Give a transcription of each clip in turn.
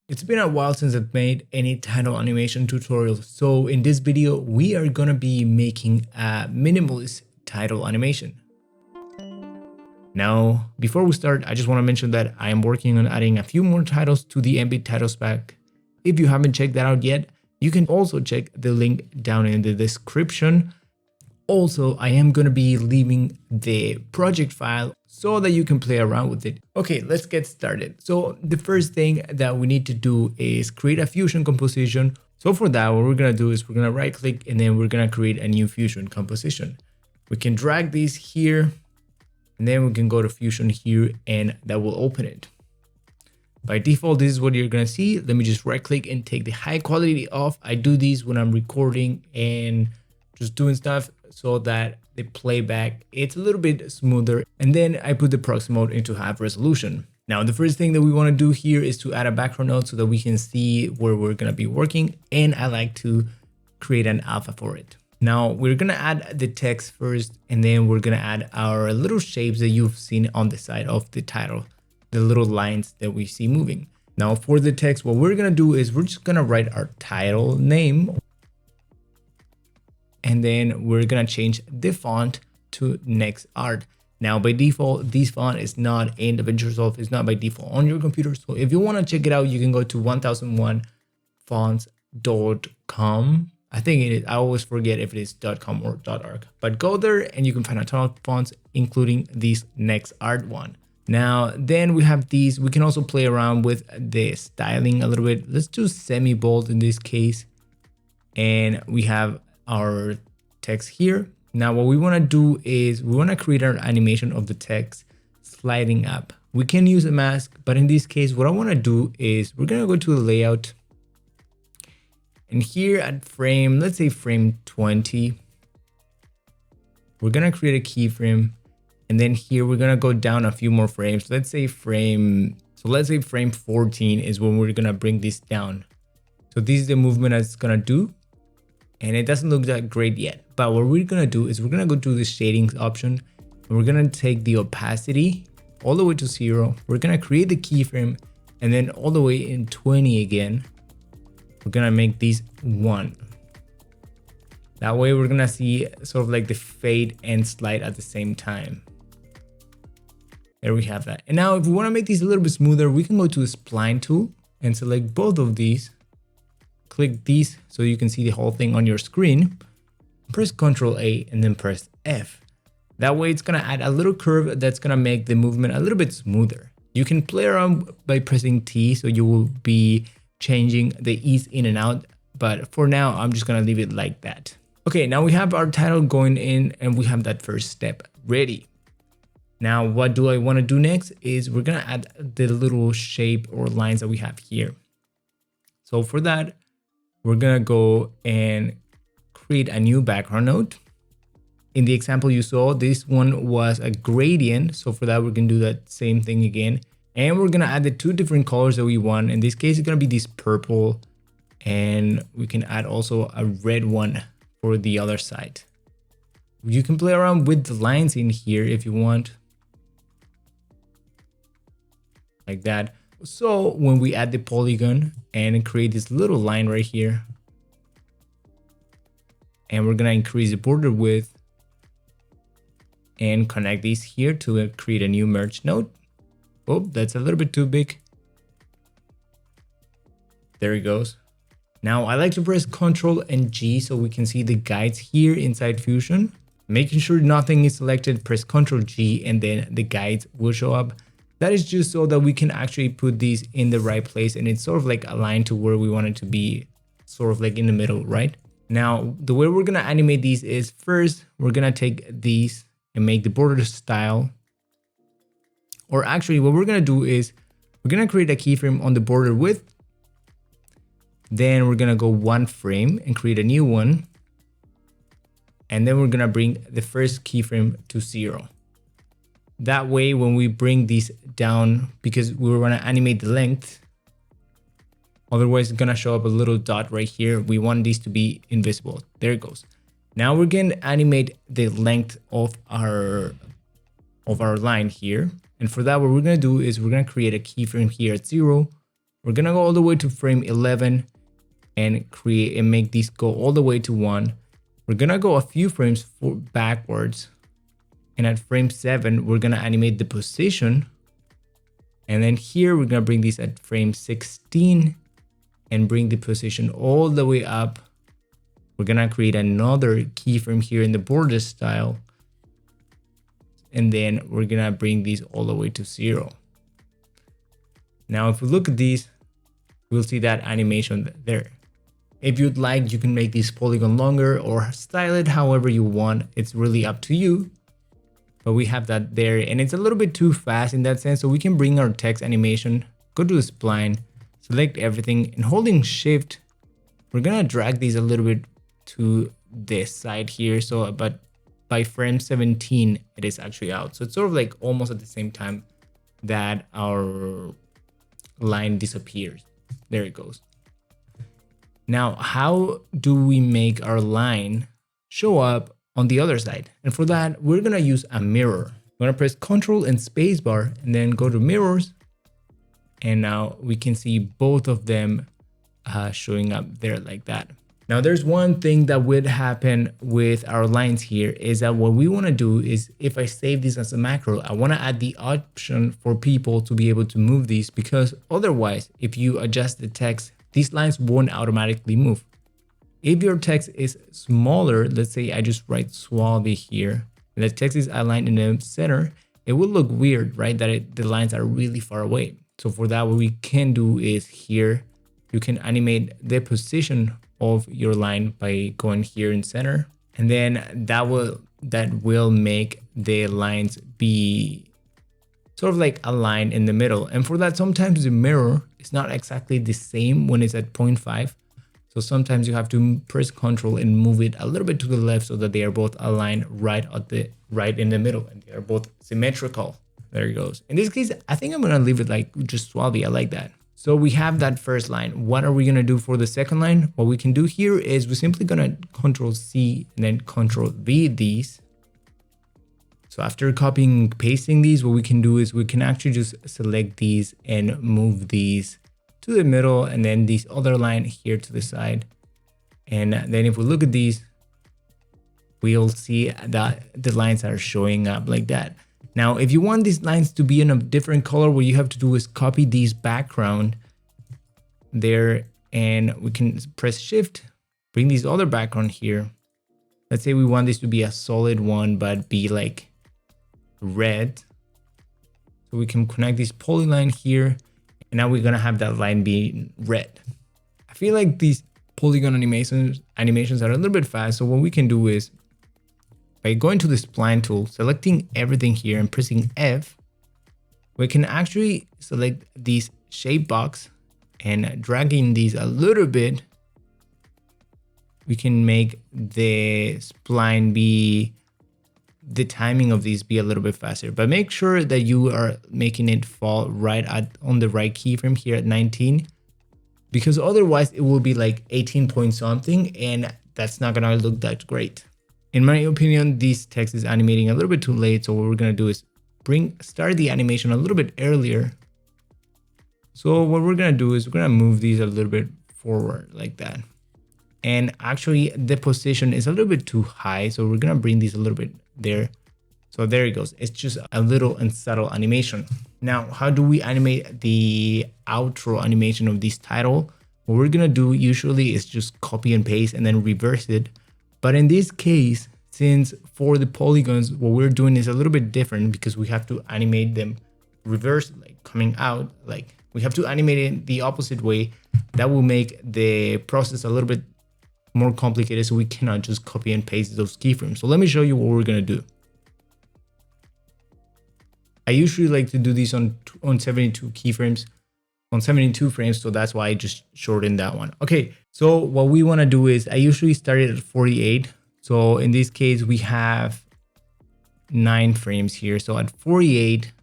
It's been a while since I've made any title animation tutorial, so in this video we are gonna be making a minimalist title animation. Now, before we start, I just want to mention that I am working on adding a few more titles to the Embed titles pack. If you haven't checked that out yet, you can also check the link down in the description. Also, I am going to be leaving the project file so that you can play around with it. Okay, let's get started. So the first thing that we need to do is create a fusion composition. So for that, what we're going to do is we're going to right click and then we're going to create a new fusion composition. We can drag these here and then we can go to fusion here and that will open it. By default, this is what you're going to see. Let me just right click and take the high quality off. I do these when I'm recording and just doing stuff so that the playback, it's a little bit smoother. And then I put the proxy mode into half resolution. Now, the first thing that we want to do here is to add a background node so that we can see where we're going to be working. And I like to create an alpha for it. Now, we're going to add the text first, and then we're going to add our little shapes that you've seen on the side of the title, the little lines that we see moving. Now, for the text, what we're going to do is we're just going to write our title name. And then we're going to change the font to Next Art. Now, by default, this font is not in DaVinci Resolve. It's not by default on your computer. So if you want to check it out, you can go to 1001fonts.com. I think it is. I always forget if it is .com or .org. But go there and you can find a ton of fonts, including this Next Art one. Now, then we have these. We can also play around with the styling a little bit. Let's do semi-bold in this case. And we have our text here. Now what we want to do is we want to create our animation of the text sliding up. We can use a mask, but in this case, what I want to do is we're going to go to the layout. And here at frame, let's say frame 20, we're going to create a keyframe. And then here we're going to go down a few more frames. Let's say frame 14 is when we're going to bring this down. So this is the movement it's going to do. And it doesn't look that great yet. But what we're going to do is we're going to go to the shading option. And we're going to take the opacity all the way to 0. We're going to create the keyframe. And then all the way in 20 again. We're going to make these 1. That way we're going to see sort of like the fade and slide at the same time. There we have that. And now if we want to make these a little bit smoother, we can go to the spline tool and select both of these. Click these so you can see the whole thing on your screen. Press Ctrl A and then press F. That way it's going to add a little curve that's going to make the movement a little bit smoother. You can play around by pressing T, so you will be changing the ease in and out. But for now, I'm just going to leave it like that. Okay, now we have our title going in and we have that first step ready. Now, what do I want to do next is we're going to add the little shape or lines that we have here. So for that, we're going to go and create a new background node. In the example you saw, this one was a gradient. So for that, we're going to do that same thing again. And we're going to add the 2 different colors that we want. In this case, it's going to be this purple. And we can add also a red one for the other side. You can play around with the lines in here if you want. Like that. So when we add the polygon and create this little line right here, and we're going to increase the border width and connect these here to create a new merge node. Oh, that's a little bit too big. There it goes. Now I like to press Ctrl and G so we can see the guides here inside Fusion. Making sure nothing is selected, press Ctrl G and then the guides will show up. That is just so that we can actually put these in the right place and it's sort of like aligned to where we want it to be, sort of like in the middle, right? Now, the way we're going to animate these is first, we're going to take these and make the border style. Or actually, what we're going to do is we're going to create a keyframe on the border width. Then we're going to go 1 frame and create a new one. And then we're going to bring the first keyframe to 0. That way, when we bring these down, because we want to animate the length, otherwise it's going to show up a little dot right here. We want these to be invisible. There it goes. Now we're going to animate the length of our line here. And for that, what we're going to do is we're going to create a keyframe here at 0. We're gonna go all the way to frame 11 and create and make these go all the way to 1. We're gonna go a few frames backwards, and at frame 7 we're gonna animate the position, and then here we're gonna bring these at frame 16 and bring the position all the way up. We're gonna create another keyframe here in the border style, and then we're gonna bring these all the way to 0. Now if we look at these, we'll see that animation there. If you'd like, you can make this polygon longer or style it however you want. It's really up to you. But we have that there, and it's a little bit too fast in that sense. So we can bring our text animation, go to the spline, select everything, and holding shift, we're gonna drag these a little bit to this side here. So, but by frame 17, it is actually out. So it's sort of like almost at the same time that our line disappears. There it goes. Now, how do we make our line show up on the other side? And for that, we're gonna use a mirror. We're gonna press Ctrl and spacebar and then go to mirrors. And now we can see both of them showing up there like that. Now, there's one thing that would happen with our lines here is that what we wanna do is, if I save this as a macro, I wanna add the option for people to be able to move these, because otherwise, if you adjust the text, these lines won't automatically move. If your text is smaller, let's say I just write SUALVI here, and the text is aligned in the center, it will look weird, right? That the lines are really far away. So for that, what we can do is here, you can animate the position of your line by going here in center, and then that will make the lines be sort of like aligned in the middle. And for that, sometimes the mirror is not exactly the same when it's at 0.5. So sometimes you have to press Ctrl and move it a little bit to the left so that they are both aligned right in the middle, and they are both symmetrical. There it goes. In this case, I think I'm gonna leave it like just SUALVI. I like that. So we have that first line. What are we gonna do for the second line? What we can do here is we're simply gonna Ctrl C and then Ctrl V these. So after copying and pasting these, what we can do is we can actually just select these and move these to the middle, and then this other line here to the side. And then if we look at these, we'll see that the lines are showing up like that. Now, if you want these lines to be in a different color, what you have to do is copy these background there, and we can press Shift, bring these other background here. Let's say we want this to be a solid one, but be like red. So we can connect this polyline here, and now we're gonna have that line be red. I feel like these polygon animations are a little bit fast. So what we can do is, by going to the spline tool, selecting everything here and pressing F, we can actually select these shape box and dragging these a little bit, we can make the spline be, the timing of these be a little bit faster. But make sure that you are making it fall right on the right keyframe here at 19, because otherwise it will be like 18 point something, and that's not gonna look that great. In my opinion, this text is animating a little bit too late. So what we're gonna do is start the animation a little bit earlier. So what we're gonna do is we're gonna move these a little bit forward like that. And actually the position is a little bit too high. So we're gonna bring these a little bit there. So there it goes. It's just a little and subtle animation. Now, how do we animate the outro animation of this title? What we're gonna do usually is just copy and paste and then reverse it. But in this case, since for the polygons, what we're doing is a little bit different, because we have to animate them reverse, like coming out, like we have to animate it the opposite way. That will make the process a little bit more complicated, so we cannot just copy and paste those keyframes. So let me show you what we're gonna do. I usually like to do this on 72 keyframes, on 72 frames, so that's why I just shortened that one. Okay, so what we wanna do is, I usually start it at 48. So in this case, we have 9 frames here. So at 48,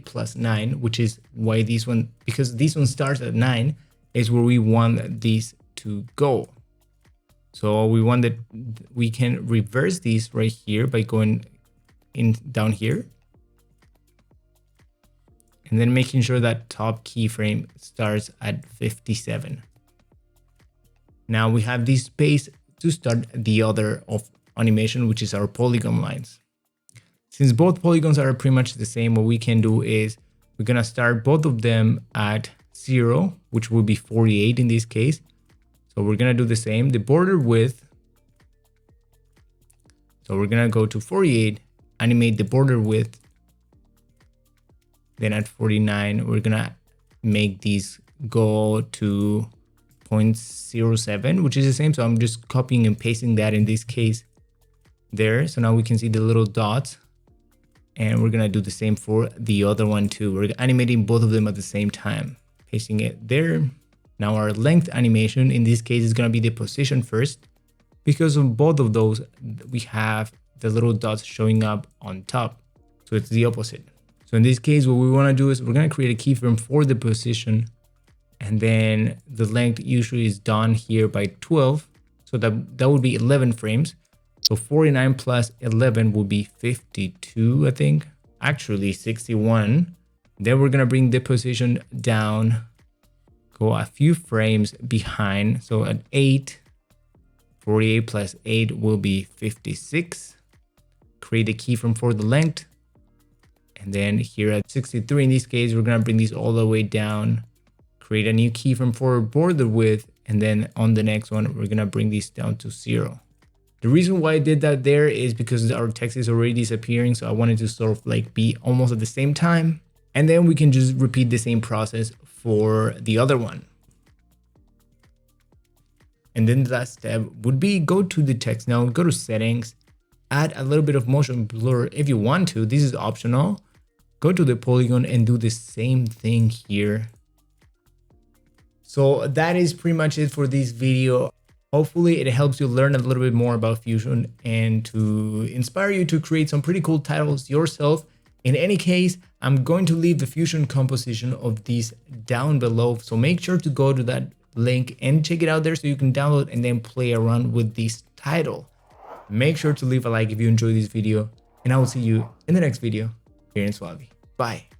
plus 9, which is why this one, because this one starts at 9, is where we want these to go. So we want that we can reverse these right here by going in down here. and then making sure that top keyframe starts at 57. Now we have this space to start the other of animation, which is our polygon lines. Since both polygons are pretty much the same, what we can do is we're gonna start both of them at 0, which will be 48 in this case. So we're gonna do the same, the border width. So we're gonna go to 48, animate the border width. Then at 49, we're gonna make these go to 0.07, which is the same. So I'm just copying and pasting that in this case there. So now we can see the little dots, and we're gonna do the same for the other one too. We're animating both of them at the same time, pasting it there. Now our length animation in this case is gonna be the position first. Because of both of those, we have the little dots showing up on top. So it's the opposite. So in this case, what we want to do is we're going to create a keyframe for the position, and then the length usually is done here by 12. So that would be 11 frames. So 49 plus 11 will be 52, I think. Actually 61. Then we're going to bring the position down, go a few frames behind. So at 8, 48 plus 8 will be 56. Create a keyframe for the length. And then here at 63, in this case, we're going to bring these all the way down, create a new keyframe for border width. And then on the next one, we're going to bring these down to 0. The reason why I did that there is because our text is already disappearing. So I wanted to sort of like be almost at the same time. And then we can just repeat the same process for the other one. And then the last step would be go to the text. Now go to settings, add a little bit of motion blur if you want to. This is optional. Go to the polygon and do the same thing here. So that is pretty much it for this video. Hopefully it helps you learn a little bit more about Fusion and to inspire you to create some pretty cool titles yourself. In any case, I'm going to leave the Fusion composition of these down below. So make sure to go to that link and check it out there so you can download and then play around with this title. Make sure to leave a like if you enjoyed this video, and I will see you in the next video here in SUALVI. Bye.